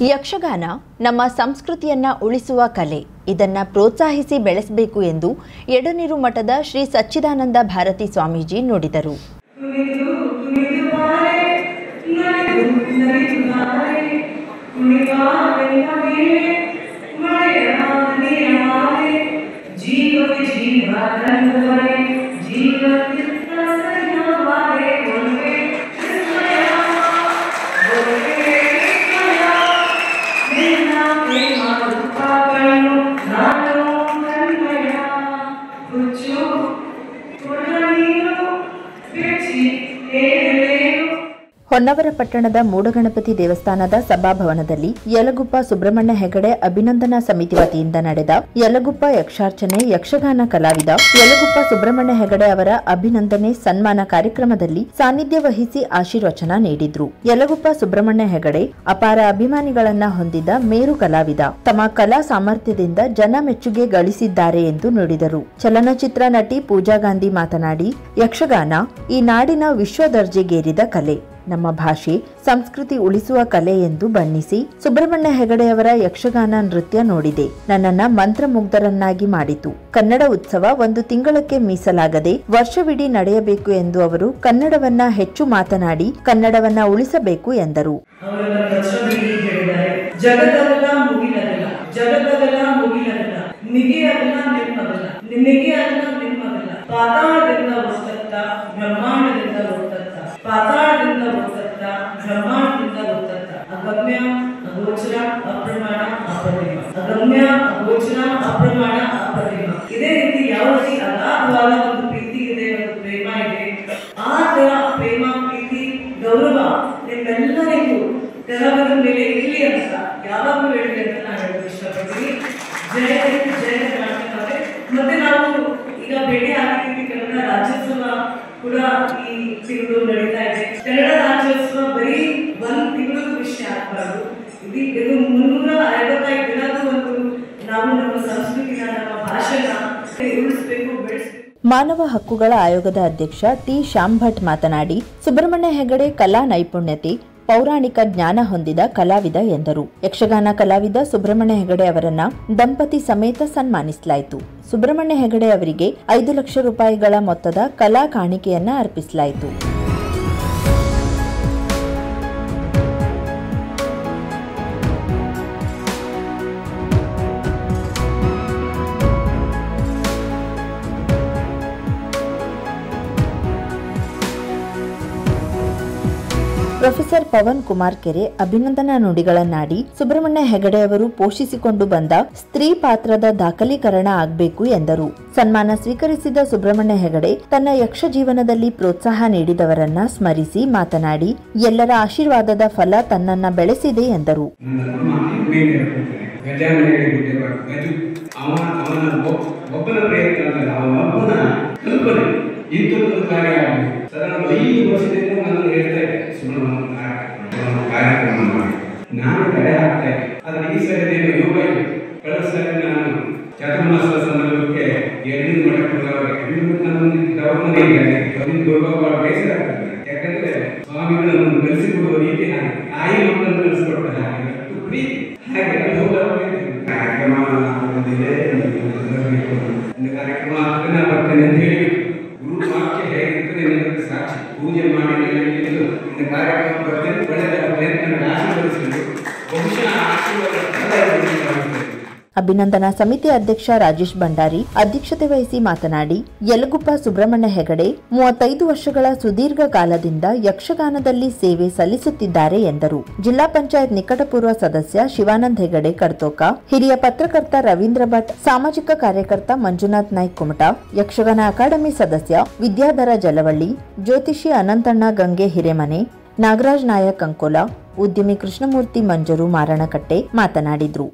ಯಕ್ಷಗಾನ ನಮ್ಮ ಸಂಸ್ಕೃತಿಯನ್ನ ಉಳಿಸುವ ಕಲೆ. ಇದನ್ನ ಪ್ರೋತ್ಸಾಹಿಸಿ ಬೆಳೆಸಬೇಕು ಎಂದು ಎಡನೀರು ಮಠದ ಶ್ರೀ ಸಚ್ಚಿದಾನಂದ ಭಾರತಿ ಸ್ವಾಮೀಜಿ ನುಡಿದರು. ಹೊನ್ನವರ ಪಟ್ಟಣದ ಮೂಡಗಣಪತಿ ದೇವಸ್ಥಾನದ ಸಭಾಭವನದಲ್ಲಿ ಯಲಗುಪ್ಪ ಸುಬ್ರಹ್ಮಣ್ಯ ಹೆಗಡೆ ಅಭಿನಂದನಾ ಸಮಿತಿ ವತಿಯಿಂದ ನಡೆದ ಯಲಗುಪ್ಪ ಯಕ್ಷಾರ್ಚನೆ ಯಕ್ಷಗಾನ ಕಲಾವಿದ ಯಲಗುಪ್ಪ ಸುಬ್ರಹ್ಮಣ್ಯ ಹೆಗಡೆ ಅವರ ಅಭಿನಂದನೆ ಸನ್ಮಾನ ಕಾರ್ಯಕ್ರಮದಲ್ಲಿ ಸಾನ್ನಿಧ್ಯ ವಹಿಸಿ ಆಶೀರ್ವಚನ ನೀಡಿದ್ರು. ಯಲಗುಪ್ಪ ಸುಬ್ರಹ್ಮಣ್ಯ ಹೆಗಡೆ ಅಪಾರ ಅಭಿಮಾನಿಗಳನ್ನ ಹೊಂದಿದ ಮೇರು ಕಲಾವಿದ. ತಮ್ಮ ಕಲಾ ಸಾಮರ್ಥ್ಯದಿಂದ ಜನ ಮೆಚ್ಚುಗೆ ಗಳಿಸಿದ್ದಾರೆ ಎಂದು ನುಡಿದರು. ಚಲನಚಿತ್ರ ನಟಿ ಪೂಜಾ ಗಾಂಧಿ ಮಾತನಾಡಿ, ಯಕ್ಷಗಾನ ಈ ನಾಡಿನ ವಿಶ್ವ ದರ್ಜೆಗೇರಿದ ಕಲೆ, ನಮ್ಮ ಭಾಷೆ ಸಂಸ್ಕೃತಿ ಉಳಿಸುವ ಕಲೆ ಎಂದು ಬಣ್ಣಿಸಿ, ಸುಬ್ರಹ್ಮಣ್ಯ ಹೆಗಡೆಯವರ ಯಕ್ಷಗಾನ ನೃತ್ಯ ನೋಡಿದೆ, ನನ್ನನ್ನ ಮಂತ್ರಮುಗ್ಧರನ್ನಾಗಿ ಮಾಡಿತು. ಕನ್ನಡ ಉತ್ಸವ 1 ತಿಂಗಳಕ್ಕೆ ಮೀಸಲಾಗದೆ ವರ್ಷವಿಡೀ ನಡೆಯಬೇಕು ಎಂದು ಅವರು ಕನ್ನಡವನ್ನ ಹೆಚ್ಚು ಮಾತನಾಡಿ ಕನ್ನಡವನ್ನ ಉಳಿಸಬೇಕು ಎಂದರು. ಪಾತಾಳದಿಂದ ಬರ್ತಕ್ಕ ಬ್ರಹ್ಮಾಂಡದಿಂದ ಬರ್ತಕ್ಕ ಅಗಮ್ಯ ಅಗೋಚರ ಅಪ್ರಮಾಣ ಅಪ್ರತಿಮ, ಅಗಮ್ಯ ಅಗೋಚರ ಅಪ್ರಮಾಣ ಅಪ್ರತಿಮ. ಇದೇ ರೀತಿ ಯಾವ ರೀತಿ ಅಗಾಧವಾದ ಒಂದು ಪ್ರೀತಿ ಇದೆ, ಒಂದು ಪ್ರೇಮ ಇದೆ, ಆ ತರ ಪ್ರೇಮ ಪ್ರೀತಿ ಗೌರವ ನಿಮ್ಮೆಲ್ಲರಿಗೂ ಕಲಾವಿದರ ಮೇಲೆ ಇರಲಿ ಅಂತ ಯಾವಾಗಲೂ ಹೇಳಿ ಅಂತ ನಾನು ಹೇಳಲು ಇಷ್ಟಪಡ್ತೀನಿ. ಜಯ ಜಯ ಕರ್ನಾಟಕ. ಮತ್ತೆ ನಾವು ಈಗ ಭೇಟಿ ಆಗಿದ್ದೀವಿ, ಕನ್ನಡ ರಾಜ್ಯೋತ್ಸವ ಕೂಡ ಈ ತಿಂಗಳು ನಡೀತಾ ಇದೆ. ಕನ್ನಡ ರಾಜ್ಯೋತ್ಸವ ಬರೀ 1 ತಿಂಗಳು ವಿಷಯ ಆಗಬಾರ್ದು. ಇದು 365 ದಿನದ ಒಂದು ನಾವು ನಮ್ಮ ಸಂಸ್ಕೃತಿನ ನಮ್ಮ ಭಾಷೆನ ಉಳಿಸಬೇಕು, ಬೆಳೆಸಬೇಕು. ಮಾನವ ಹಕ್ಕುಗಳ ಆಯೋಗದ ಅಧ್ಯಕ್ಷ ಟಿ ಶ್ಯಾಮ್ ಭಟ್ ಮಾತನಾಡಿ, ಸುಬ್ರಹ್ಮಣ್ಯ ಹೆಗಡೆ ಕಲಾ ನೈಪುಣ್ಯತೆ ಪೌರಾಣಿಕ ಜ್ಞಾನ ಹೊಂದಿದ ಕಲಾವಿದ ಎಂದರು. ಯಕ್ಷಗಾನ ಕಲಾವಿದ ಸುಬ್ರಹ್ಮಣ್ಯ ಹೆಗಡೆ ಅವರನ್ನ ದಂಪತಿ ಸಮೇತ ಸನ್ಮಾನಿಸಲಾಯಿತು. ಸುಬ್ರಹ್ಮಣ್ಯ ಹೆಗಡೆ ಅವರಿಗೆ 5 ಲಕ್ಷ ರೂಪಾಯಿಗಳ ಮೊತ್ತದ ಕಲಾ ಕಾಣಿಕೆಯನ್ನ ಅರ್ಪಿಸಲಾಯಿತು. ಪ್ರೊಫೆಸರ್ ಪವನ್ ಕುಮಾರ್ ಕೆರೆ ಅಭಿನಂದನಾ ನುಡಿಗಳನ್ನಾಡಿ, ಸುಬ್ರಹ್ಮಣ್ಯ ಹೆಗಡೆ ಅವರು ಪೋಷಿಸಿಕೊಂಡು ಬಂದ ಸ್ತ್ರೀ ಪಾತ್ರದ ದಾಖಲೀಕರಣ ಆಗಬೇಕು ಎಂದರು. ಸನ್ಮಾನ ಸ್ವೀಕರಿಸಿದ ಸುಬ್ರಹ್ಮಣ್ಯ ಹೆಗಡೆ ತನ್ನ ಯಕ್ಷ ಜೀವನದಲ್ಲಿ ಪ್ರೋತ್ಸಾಹ ನೀಡಿದವರನ್ನ ಸ್ಮರಿಸಿ ಮಾತನಾಡಿ, ಎಲ್ಲರ ಆಶೀರ್ವಾದದ ಫಲ ತನ್ನನ್ನ ಬೆಳೆಸಿದೆ ಎಂದರು. ಕಾರ್ಯಕ್ರಮ ಮಾಡಿ ನಾನು ತಡೆ ಹಾಕ್ತಾ ಇದ್ದೆ. ಆದ್ರೆ ಈ ಸರಿ ಯೋಗ ಕಳೆದ ಸರಿ ನಾನು ಚತುರ್ಮಾಸ ಸಂದರ್ಭಕ್ಕೆ ಎಡನೀರು ಮಠಕ್ಕೆ ಬೇಸರ ಆಗ್ತದೆ. ಯಾಕಂದ್ರೆ ಸ್ವಾಮಿಗಳನ್ನು ಬೆಳೆಸಿಕೊಡುವ ರೀತಿ ಹಾಗೆ, ತಾಯಿ ಮಕ್ಕಳನ್ನು ಬೆಳೆಸಿಕೊಡ್ತಾರೆ ಹಾಗೆ, ಪ್ರೀತಿ ಹಾಗೆ ಕಾರ್ಯಕ್ರಮ ಕಾರ್ಯಕ್ರಮ ಆಗ್ತದೆ ಬರ್ತೇನೆ ಅಂತ ಹೇಳಿ ಗುರು ವಾಕ್ಯ ಹೇಗಿರ್ತದೆ ನಿಮಗೆ ಸಾಕ್ಷಿ ಪೂಜೆ ಮಾಡಿ ಕಾರ್ಯಕ್ರಮ ಬರ್ತೇನೆ ಒಳ್ಳೆಯದಾಗುತ್ತೆ ಅಂತ ನನಗೆ ಆಶೀರ್ವದಿಸಿದ್ರು. ಬಹುಶಃ ಆಶೀರ್ವಾದ. ಅಭಿನಂದನಾ ಸಮಿತಿ ಅಧ್ಯಕ್ಷ ರಾಜೇಶ್ ಭಂಡಾರಿ ಅಧ್ಯಕ್ಷತೆ ವಹಿಸಿ ಮಾತನಾಡಿ, ಯಲಗುಪ್ಪ ಸುಬ್ರಹ್ಮಣ್ಯ ಹೆಗಡೆ 35 ವರ್ಷಗಳ ಸುದೀರ್ಘ ಕಾಲದಿಂದ ಯಕ್ಷಗಾನದಲ್ಲಿ ಸೇವೆ ಸಲ್ಲಿಸುತ್ತಿದ್ದಾರೆ ಎಂದರು. ಜಿಲ್ಲಾ ಪಂಚಾಯತ್ ನಿಕಟಪೂರ್ವ ಸದಸ್ಯ ಶಿವಾನಂದ್ ಹೆಗಡೆ ಕಡ್ತೋಕ, ಹಿರಿಯ ಪತ್ರಕರ್ತ ರವೀಂದ್ರ ಭಟ್, ಸಾಮಾಜಿಕ ಕಾರ್ಯಕರ್ತ ಮಂಜುನಾಥ್ ನಾಯ್ಕ್ ಕುಮಟ, ಯಕ್ಷಗಾನ ಅಕಾಡೆಮಿ ಸದಸ್ಯ ವಿದ್ಯಾಧರ ಜಲವಳ್ಳಿ, ಜ್ಯೋತಿಷಿ ಅನಂತಣ್ಣ ಗಂಗೆ ಹಿರೇಮನೆ, ನಾಗರಾಜ್ ನಾಯಕ್ ಅಂಕೋಲ, ಉದ್ಯಮಿ ಕೃಷ್ಣಮೂರ್ತಿ ಮಂಜರು ಮಾರಣಕಟ್ಟೆ ಮಾತನಾಡಿದ್ರು.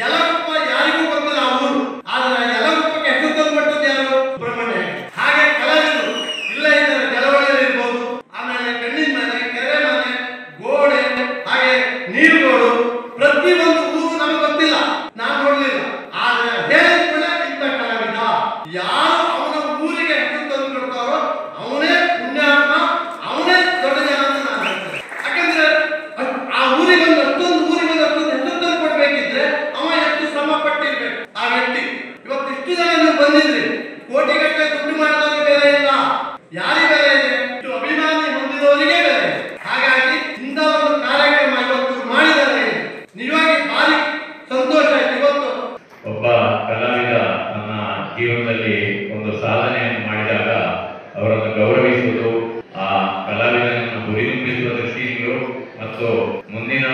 ಯಲಗುಪ್ಪ ಯಾರಿಗೂ ಗೊತ್ತಿಲ್ಲ ಆ ಊರು, ಆದ್ರೆ ಯಲಗುಪ್ಪಕ್ಕೆ ಹೆಸರು ತಂದ್ಬಿಟ್ಟದ್ದು ಯಾರು ಯಾರು ಅವನ ಊರಿಗೆ ಹೆಸರು ತಂದು ಕೊಡ್ತಾರೋ ಅವನೇ ಪುಣ್ಯಾತ್ಮ, ಅವನೇ ದೊಡ್ಡ ಜನ ಅಂತ ನಾನು ಹೇಳ್ತೇನೆ. ಯಾಕಂದ್ರೆ ಆ ಊರಿಗೊಂದು ಅಷ್ಟೊಂದು ಹೆಸರು ತಂದು ಕೊಡ್ಬೇಕಿದ್ರೆ ಅವ ಎಷ್ಟು ಶ್ರಮ ಪಟ್ಟಿರ್ಬೇಕು ಆ ವ್ಯಕ್ತಿ. ಇವತ್ತು ಇಷ್ಟು ಜನ ನೀವು ಬಂದಿದ್ರಿ, ಕೋಟಿಗಟ್ಟಲೆ ದುಡ್ಡು ಮಾಡಿದವರಿಗೆ ಬೆಲೆ ಇಲ್ಲ, ಯಾರಿಗೆ ಬೆಲೆ ಇದೆ? ಇಷ್ಟು ಅಭಿಮಾನಿ ಹೊಂದಿದವರಿಗೆ ಬೆಲೆ ಇದೆ. ಹಾಗಾಗಿ ಇಂಥ ಒಂದು ಕಾರ್ಯಕ್ರಮ ಇವತ್ತು ಮಾಡಿದರೆ ನಿಜವಾಗಿ ಭಾರಿ ಸಂತೋಷ ಆಯ್ತು. ಇವತ್ತು ಒಬ್ಬ ಕಲಾವಿದ ನನ್ನ ಜೀವನದಲ್ಲಿ ಒಂದು ಸಾಧನೆಯನ್ನು ಮಾಡಿದಾಗ ಅವರನ್ನು ಗೌರವಿಸುವುದು, ಆ ಕಲಾವಿದನನ್ನು ಗುರಿತುಂಬಿಸುವ ದೃಷ್ಟಿಯಿಂದಲೂ ಮತ್ತು ಮುಂದಿನ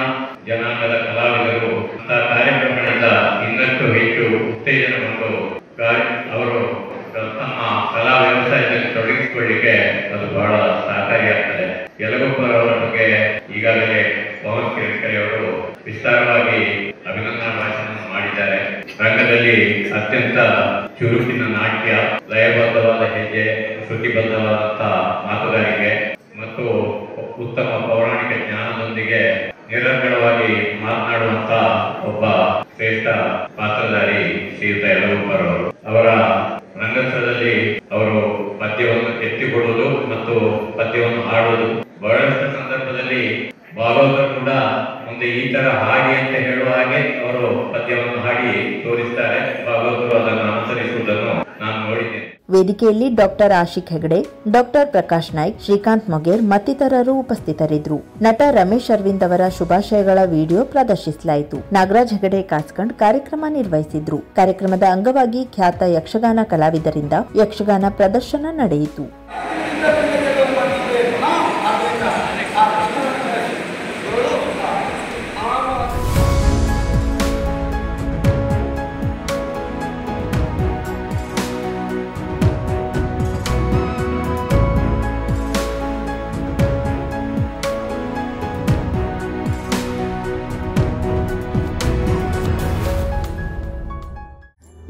ಜನಾಂಗದ ಕಲಾವಿದರು ಅಂತ ಕಾರ್ಯಕ್ರಮಗಳಿಂದ ಇನ್ನಷ್ಟು ಹೆಚ್ಚು ಉತ್ತೇಜನಗೊಂಡು ಅವರು ತಮ್ಮ ಕಲಾ ವ್ಯವಸಾಯದಲ್ಲಿ ತೊಡಗಿಸಿಕೊಳ್ಳಿಕ್ಕೆ ಅದು ಬಹಳ ಸಹಕಾರಿಯಾಗ್ತದೆ. ಯಲಗುಪ್ಪರವರ ಬಗ್ಗೆ ಈಗಾಗಲೇ ಪವನ್ ಕೆರೆಕರೆ ಅವರು ವಿಸ್ತಾರವಾಗಿ ಅಭಿನಂದನಾ ಭಾಷಣ ಮಾಡಿದ್ದಾರೆ. ರಂಗದಲ್ಲಿ ಅತ್ಯಂತ ಚುರುಕಿನ ನಾಟ್ಯ, ಲಯಬದ್ಧವಾದ ಹೆಜ್ಜೆ, ಶ್ರುತಿಬದ್ಧವಾದಂತಹ ಮಾತುಗಾರಿಕೆ ಮತ್ತು ಉತ್ತಮ ಪೌರಾಣಿಕ ಜ್ಞಾನದೊಂದಿಗೆ ನಿರಂತರವಾಗಿ ಮಾತನಾಡುವಂತ ಒಬ್ಬ ಶ್ರೇಷ್ಠ ಪಾತ್ರಧಾರಿ ಶ್ರೀಯುತ ಯಲಗುಪ್ಪರವರು. ಅವರ ರಂಗಸ್ಥಳದಲ್ಲಿ ಅವರು ಪದ್ಯವನ್ನು ಎತ್ತಿಕೊಡುವುದು ಮತ್ತು ಪದ್ಯವನ್ನು ಹಾಡುವುದು, ಬಹಳಷ್ಟು ಸಂದರ್ಭದಲ್ಲಿ ಭಾಗವತರು ಕೂಡ ಮುಂದೆ ಈ ತರ ಹಾಡಿ ಅಂತ ಹೇಳುವ ಹಾಗೆ ಅವರು ಪದ್ಯವನ್ನು ಹಾಡಿ ತೋರಿಸ್ತಾರೆ. ಭಾಗವತರು ಅದನ್ನು ಅನುಸರಿಸುವುದನ್ನು ನಾನು ನೋಡಿದ್ದೇನೆ. ವೇದಿಕೆಯಲ್ಲಿ ಡಾಕ್ಟರ್ ಆಶಿಕ್ ಹೆಗಡೆ, ಡಾಕ್ಟರ್ ಪ್ರಕಾಶ್ ನಾಯ್ಕ್, ಶ್ರೀಕಾಂತ್ ಮೊಗೇರ್ ಮತ್ತಿತರರು ಉಪಸ್ಥಿತರಿದ್ದರು. ನಟ ರಮೇಶ್ ಅರವಿಂದ್ ಅವರ ಶುಭಾಶಯಗಳ ವಿಡಿಯೋ ಪ್ರದರ್ಶಿಸಲಾಯಿತು. ನಾಗರಾಜ್ ಹೆಗಡೆ ಕಾಸ್ಕಂಡ್ ಕಾರ್ಯಕ್ರಮ ನಿರ್ವಹಿಸಿದ್ರು. ಕಾರ್ಯಕ್ರಮದ ಅಂಗವಾಗಿ ಖ್ಯಾತ ಯಕ್ಷಗಾನ ಕಲಾವಿದರಿಂದ ಯಕ್ಷಗಾನ ಪ್ರದರ್ಶನ ನಡೆಯಿತು.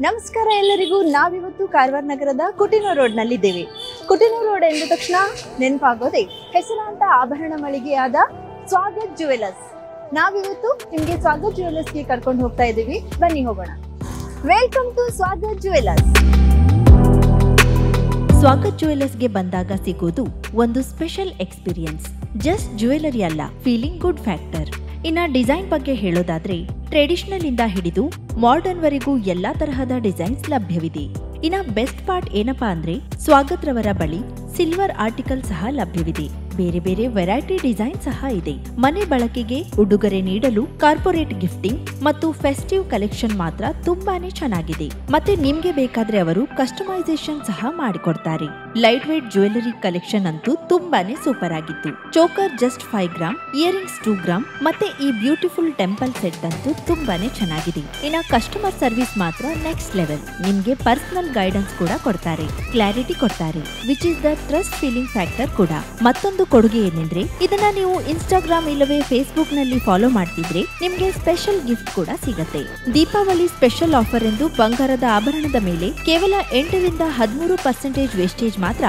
ನಮಸ್ಕಾರ ಎಲ್ಲರಿಗೂ. ನಾವಿವತ್ತು ಕಾರವಾರ ನಗರದ ಕುಟಿನೂರು ರೋಡ್ನಲ್ಲಿದ್ದೇವೆ. ಕುಟಿನೂರು ರೋಡ್ ಎಂದ ತಕ್ಷಣ ನೆನಪಾಗೋದೆ ಹೆಸರಾಂತ ಆಭರಣ ಮಳಿಗೆಯಾದ ಸ್ವಾಗತ್ ಜುವೆಲರ್ಸ್. ನಾವಿವತ್ತು ನಿಮ್ಗೆ ಸ್ವಾಗತ್ ಜುವೆಲರ್ಸ್ಗೆ ಕರ್ಕೊಂಡು ಹೋಗ್ತಾ ಇದ್ದೀವಿ. ಬನ್ನಿ ಹೋಗೋಣ. Welcome to Swagat jewellers. Swagat ಜುವೆಲರ್ಸ್ಗೆ ಬಂದಾಗ ಸಿಗೋದು ಒಂದು ಸ್ಪೆಷಲ್ ಎಕ್ಸ್ಪೀರಿಯನ್ಸ್. ಜಸ್ಟ್ ಜ್ಯುವೆಲರಿ ಅಲ್ಲ, ಫೀಲಿಂಗ್ ಗುಡ್ ಫ್ಯಾಕ್ಟರ್. ಇನ್ನ ಡಿಸೈನ್ ಬಗ್ಗೆ ಹೇಳೋದಾದ್ರೆ ಟ್ರೆಡಿಷನಲ್ ಇಂದ ಹಿಡಿದು ಮಾಡರ್ನ್ ವರೆಗೂ ಎಲ್ಲಾ ತರಹದ ಡಿಸೈನ್ಸ್ ಲಭ್ಯವಿದೆ. ಇನ್ನ ಬೆಸ್ಟ್ ಪಾರ್ಟ್ ಏನಪ್ಪಾ ಅಂದ್ರೆ ಸ್ವಾಗತ್ ರವರ ಬಳಿ ಸಿಲ್ವರ್ ಆರ್ಟಿಕಲ್ ಸಹ ಲಭ್ಯವಿದೆ. ಬೇರೆ ಬೇರೆ ವೆರೈಟಿ ಡಿಸೈನ್ ಸಹ ಇದೆ. ಮನೆ ಬಳಕೆಗೆ ಉಡುಗೊರೆ ನೀಡಲು ಕಾರ್ಪೊರೇಟ್ ಗಿಫ್ಟಿಂಗ್ ಮತ್ತು ಫೆಸ್ಟಿವ್ ಕಲೆಕ್ಷನ್ ಮಾತ್ರ ತುಂಬಾನೇ ಚೆನ್ನಾಗಿದೆ. ಮತ್ತೆ ನಿಮ್ಗೆ ಬೇಕಾದ್ರೆ ಅವರು ಕಸ್ಟಮೈಸೇಷನ್ ಸಹ ಮಾಡಿಕೊಡ್ತಾರೆ. ಲೈಟ್ ವೇಟ್ ಜ್ಯುವೆಲರಿ ಕಲೆಕ್ಷನ್ ಅಂತೂ ತುಂಬಾನೇ ಸೂಪರ್ ಆಗಿತ್ತು. Choker just 5 gram, earrings 2 gram, ಮತ್ತೆ ಈ ಬ್ಯೂಟಿಫುಲ್ ಟೆಂಪಲ್ ಸೆಟ್ ಅಂತೂ ತುಂಬಾನೇ ಚೆನ್ನಾಗಿದೆ. ಇನ್ನ ಕಸ್ಟಮರ್ ಸರ್ವಿಸ್ ಮಾತ್ರ ನೆಕ್ಸ್ಟ್ ಲೆವೆಲ್. ನಿಮ್ಗೆ ಪರ್ಸನಲ್ ಗೈಡೆನ್ಸ್ ಕೂಡ ಕೊಡ್ತಾರೆ, ಕ್ಲಾರಿಟಿ ಕೊಡ್ತಾರೆ, which is the trust feeling factor ಕೂಡ. ಮತ್ತೊಂದು ಕೊಡುಗೆ ಏನೆಂದ್ರೆ ಇದನ್ನ ನೀವು ಇನ್ಸ್ಟಾಗ್ರಾಮ್ ಇಲ್ಲವೇ ಫೇಸ್ಬುಕ್ ನಲ್ಲಿ ಫಾಲೋ ಮಾಡ್ತಿದ್ರೆ ನಿಮ್ಗೆ ಸ್ಪೆಷಲ್ ಗಿಫ್ಟ್ ಕೂಡ ಸಿಗತ್ತೆ. ದೀಪಾವಳಿ ಸ್ಪೆಷಲ್ ಆಫರ್ ಎಂದು ಬಂಗಾರದ ಆಭರಣದ ಮೇಲೆ ಕೇವಲ 8ರಿಂದ 13% ವೇಸ್ಟೇಜ್ ಮಾತ್ರ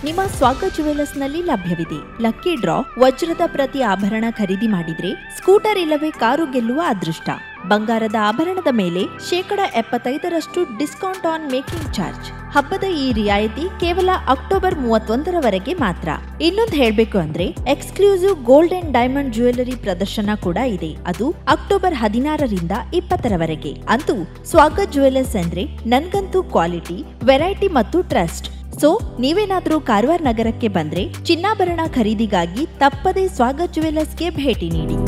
ನಿಮ್ಮ ಸ್ವಾಗತ್ ಜುವೆಲರ್ಸ್ ನಲ್ಲಿ ಲಭ್ಯವಿದೆ. ಲಕ್ಕಿ ಡ್ರಾ, ವಜ್ರದ ಪ್ರತಿ ಆಭರಣ ಖರೀದಿ ಮಾಡಿದ್ರೆ ಸ್ಕೂಟರ್ ಇಲ್ಲವೇ ಕಾರು ಗೆಲ್ಲುವ ಅದೃಷ್ಟ. ಬಂಗಾರದ ಆಭರಣದ ಮೇಲೆ 75% ಡಿಸ್ಕೌಂಟ್ ಆನ್ ಮೇಕಿಂಗ್ ಚಾರ್ಜ್. ಹಬ್ಬದ ಈ ರಿಯಾಯಿತಿ ಕೇವಲ ಅಕ್ಟೋಬರ್ 31ರವರೆಗೆ ಮಾತ್ರ. ಇನ್ನೊಂದು ಹೇಳ್ಬೇಕು ಅಂದ್ರೆ exclusive gold and diamond jewellery ಪ್ರದರ್ಶನ ಕೂಡ ಇದೆ. ಅದು ಅಕ್ಟೋಬರ್ 16ರಿಂದ 20ರವರೆಗೆ. ಅಂತೂ ಸ್ವಾಗತ್ ಜ್ಯುವೆಲರ್ಸ್ ಅಂದ್ರೆ ನನ್ಗಂತೂ ಕ್ವಾಲಿಟಿ, ವೆರೈಟಿ ಮತ್ತು ಟ್ರಸ್ಟ್. ಸೊ ನೀವೇನಾದ್ರೂ ಕಾರವಾರ ನಗರಕ್ಕೆ ಬಂದ್ರೆ ಚಿನ್ನಾಭರಣ ಖರೀದಿಗಾಗಿ ತಪ್ಪದೇ ಸ್ವಾಗತ್ ಜುವೆಲರ್ಸ್ಗೆ ಭೇಟಿ ನೀಡಿ.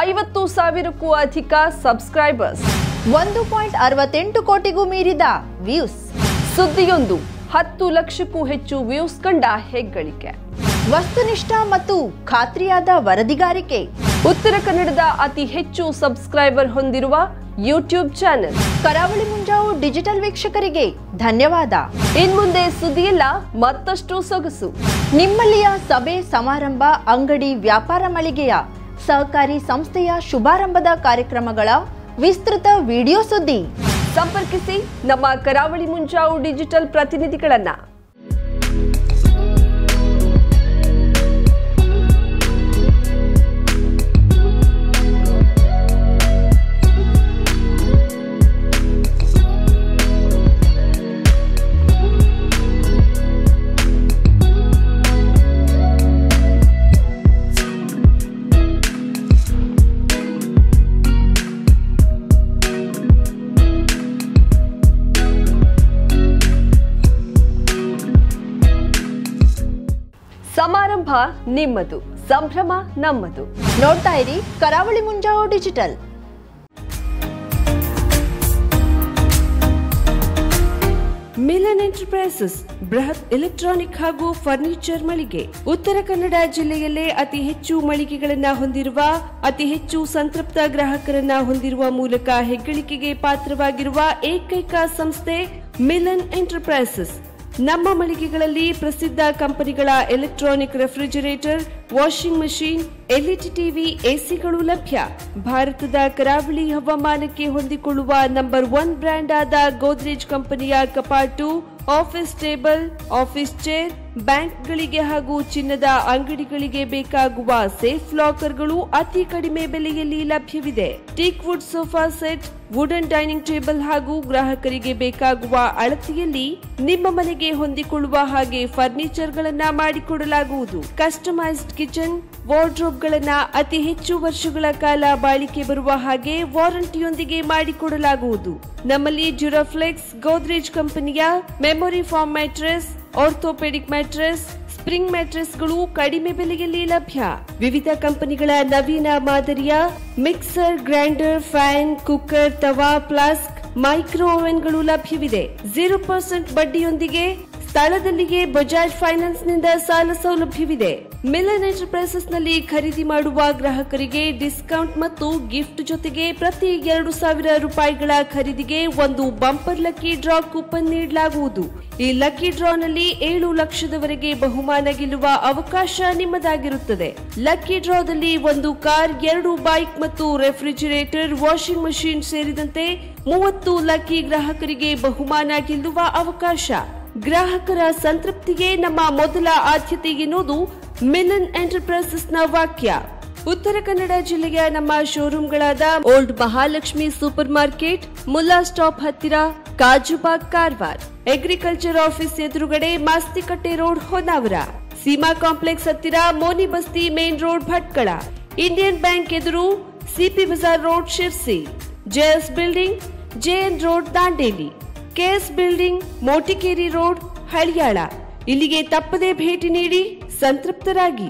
50,000ಕ್ಕೂ ಅಧಿಕ ಸಬ್ಸ್ಕ್ರೈಬರ್ಸ್, 1.68 ಕೋಟಿಗೂ ಮೀರಿದ ವ್ಯೂಸ್. ಸುದ್ದಿಯೊಂದು 10 ಲಕ್ಷಕ್ಕೂ ಹೆಚ್ಚು ವ್ಯೂಸ್ ಕಂಡ ಹೆಗ್ಗಳಿಕೆ. ವಸ್ತುನಿಷ್ಠ ಮತ್ತು ಖಾತ್ರಿಯಾದ ವರದಿಗಾರಿಕೆ. ಉತ್ತರ ಕನ್ನಡದ ಅತಿ ಹೆಚ್ಚು ಸಬ್ಸ್ಕ್ರೈಬರ್ ಹೊಂದಿರುವ ಯೂಟ್ಯೂಬ್ ಚಾನೆಲ್. ಕರಾವಳಿ ಮುಂಜಾವು ಡಿಜಿಟಲ್ ವೀಕ್ಷಕರಿಗೆ ಧನ್ಯವಾದ. ಇನ್ಮುಂದೆ ಸುದ್ದಿಯಲ್ಲ ಮತ್ತಷ್ಟು ಸೊಗಸು. ನಿಮ್ಮಲ್ಲಿಯ ಸಭೆ ಸಮಾರಂಭ, ಅಂಗಡಿ, ವ್ಯಾಪಾರ ಮಳಿಗೆಯ, ಸಹಕಾರಿ ಸಂಸ್ಥೆಯ ಶುಭಾರಂಭದ ಕಾರ್ಯಕ್ರಮಗಳ ವಿಸ್ತೃತ ವಿಡಿಯೋ ಸುದ್ದಿ. ಸಂಪರ್ಕಿಸಿ ನಮ್ಮ ಕರಾವಳಿ ಮುಂಜಾವು ಡಿಜಿಟಲ್ ಪ್ರತಿನಿಧಿಗಳನ್ನ. ನಿಮ್ಮದು, ಸಂಭ್ರಮ ನಮ್ಮದು. ನೋಡ್ತಾ ಇರಿ ಕರಾವಳಿ ಮುಂಜಾವು ಡಿಜಿಟಲ್. ಮಿಲನ್ ಎಂಟರ್ಪ್ರೈಸಸ್ ಬೃಹತ್ ಎಲೆಕ್ಟ್ರಾನಿಕ್ ಹಾಗೂ ಫರ್ನಿಚರ್ ಮಳಿಗೆ. ಉತ್ತರ ಕನ್ನಡ ಜಿಲ್ಲೆಯಲ್ಲೇ ಅತಿ ಹೆಚ್ಚು ಮಳಿಗೆಗಳನ್ನ ಹೊಂದಿರುವ, ಅತಿ ಹೆಚ್ಚು ಸಂತೃಪ್ತ ಗ್ರಾಹಕರನ್ನ ಹೊಂದಿರುವ ಮೂಲಕ ಹೆಗ್ಗಳಿಕೆಗೆ ಪಾತ್ರವಾಗಿರುವ ಏಕೈಕ ಸಂಸ್ಥೆ ಮಿಲನ್ ಎಂಟರ್ಪ್ರೈಸಸ್. ನಮ್ಮ ಮಳಿಗೆಗಳಲ್ಲಿ ಪ್ರಸಿದ್ಧ ಕಂಪನಿಗಳ electronic refrigerator, washing machine, LED TV, ಎಸಿಗಳು ಲಭ್ಯ. ಭಾರತದ ಕರಾವಳಿ ಹವಾಮಾನಕ್ಕೆ ಹೊಂದಿಕೊಳ್ಳುವ ನಂಬರ್ 1 ಬ್ರ್ಯಾಂಡ್ ಆದ ಗೋದ್ರೇಜ್ ಕಂಪನಿಯ ಕಪಾಟು, ಆಫೀಸ್ ಟೇಬಲ್, ಆಫೀಸ್ ಚೇರ್, ಬ್ಯಾಂಕ್ಗಳಿಗೆ ಹಾಗೂ ಚಿನ್ನದ ಅಂಗಡಿಗಳಿಗೆ ಬೇಕಾಗುವ ಸೇಫ್ ಲಾಕರ್ಗಳು ಅತಿ ಕಡಿಮೆ ಬೆಲೆಯಲ್ಲಿ ಲಭ್ಯವಿದೆ. Teak wood sofa set, wooden dining table ಹಾಗೂ ಗ್ರಾಹಕರಿಗೆ ಬೇಕಾಗುವ ಅಳತೆಯಲ್ಲಿ ನಿಮ್ಮ ಮನೆಗೆ ಹೊಂದಿಕೊಳ್ಳುವ ಹಾಗೆ ಫರ್ನಿಚರ್ ಗಳನ್ನ ಮಾಡಿಕೊಡಲಾಗುವುದು. ಕಸ್ಟಮೈಸ್ಡ್ ಕಿಚನ್, ವಾರ್ಡ್ರೋಬ್ ಗಳನ್ನ ಅತಿ ಹೆಚ್ಚು ವರ್ಷಗಳ ಕಾಲ ಬಾಳಿಕೆ ಬರುವ ಹಾಗೆ ವಾರಂಟಿಯೊಂದಿಗೆ ಮಾಡಿಕೊಡಲಾಗುವುದು. ನಮ್ಮಲ್ಲಿ ಡ್ಯೂರಾಫ್ಲೆಕ್ಸ್, ಗೋದ್ರೇಜ್ ಕಂಪನಿಯ memory foam mattress, orthopaedic mattress, spring ಮ್ಯಾಟ್ರೆಸ್ಗಳು ಕಡಿಮೆ ಬೆಲೆಯಲ್ಲಿ ಲಭ್ಯ. ವಿವಿಧ ಕಂಪನಿಗಳ ನವೀನ ಮಾದರಿಯ ಮಿಕ್ಸರ್, ಗ್ರೈಂಡರ್, ಫ್ಯಾನ್, ಕುಕ್ಕರ್, ತವಾ, ಫ್ಲಾಸ್ಕ್, ಮೈಕ್ರೋ ಓವೆನ್ಗಳು ಲಭ್ಯವಿದೆ. 0% ಬಡ್ಡಿಯೊಂದಿಗೆ ಸ್ಥಳದಲ್ಲಿಯೇ ಬಜಾಜ್ ಫೈನಾನ್ಸ್ ನಿಂದ ಸಾಲ ಸೌಲಭ್ಯವಿದೆ. ಮಿಲನ್ ಎಂಟರ್ಪ್ರೈಸಸ್ ನಲ್ಲಿ ಖರೀದಿ ಮಾಡುವ ಗ್ರಾಹಕರಿಗೆ ಡಿಸ್ಕೌಂಟ್ ಮತ್ತು ಗಿಫ್ಟ್ ಜೊತೆಗೆ ಪ್ರತಿ 2,000 ರೂಪಾಯಿಗಳ ಖರೀದಿಗೆ ಒಂದು ಬಂಪರ್ ಲಕ್ಕಿ ಡ್ರಾ ಕೂಪನ್ ನೀಡಲಾಗುವುದು. ಈ ಲಕ್ಕಿ ಡ್ರಾನಲ್ಲಿ 7 ಲಕ್ಷದವರೆಗೆ ಬಹುಮಾನ ಗೆಲ್ಲುವ ಅವಕಾಶ ನಿಮ್ಮದಾಗಿರುತ್ತದೆ. ಲಕ್ಕಿ ಡ್ರಾದಲ್ಲಿ 1 ಕಾರ್, 2 ಬೈಕ್ ಮತ್ತು ರೆಫ್ರಿಜರೇಟರ್, ವಾಷಿಂಗ್ ಮಷೀನ್ ಸೇರಿದಂತೆ 30 ಲಕ್ಕಿ ಗ್ರಾಹಕರಿಗೆ ಬಹುಮಾನ ಗೆಲ್ಲುವ ಅವಕಾಶ. ಗ್ರಾಹಕರ ಸಂತೃಪ್ತಿಗೆ ನಮ್ಮ ಮೊದಲ ಆದ್ಯತೆ ಎನ್ನುವುದು ಮಿಲನ್ ಎಂಟರ್ಪ್ರೈಸಸ್ ನ ವಾಕ್ಯ. ಉತ್ತರ ಕನ್ನಡ ಜಿಲ್ಲೆಯ ನಮ್ಮ ಶೋರೂಮ್ಗಳಾದ old Mahalakshmi super market, Mulla stop ಹತ್ತಿರ, ಕಾಜುಬಾಗ್, ಕಾರವಾರ, ಅಗ್ರಿಕಲ್ಚರ್ ಆಫೀಸ್ ಎದುರುಗಡೆ, ಮಾಸ್ತಿಕಟ್ಟೆ ರೋಡ್, ಹೊನ್ನಾವರ, ಸೀಮಾ ಕಾಂಪ್ಲೆಕ್ಸ್ ಹತ್ತಿರ, Moni Basti main road, Bhatkal, Indian Bank ಎದುರು, CP Bazar road, Sirsi, JS building, JN road, Dandeli, KS building, Motikeri road, Haliyal. ಇಲ್ಲಿಗೆ ತಪ್ಪದೇ ಭೇಟಿ ನೀಡಿ ಸಂತೃಪ್ತರಾಗಿ.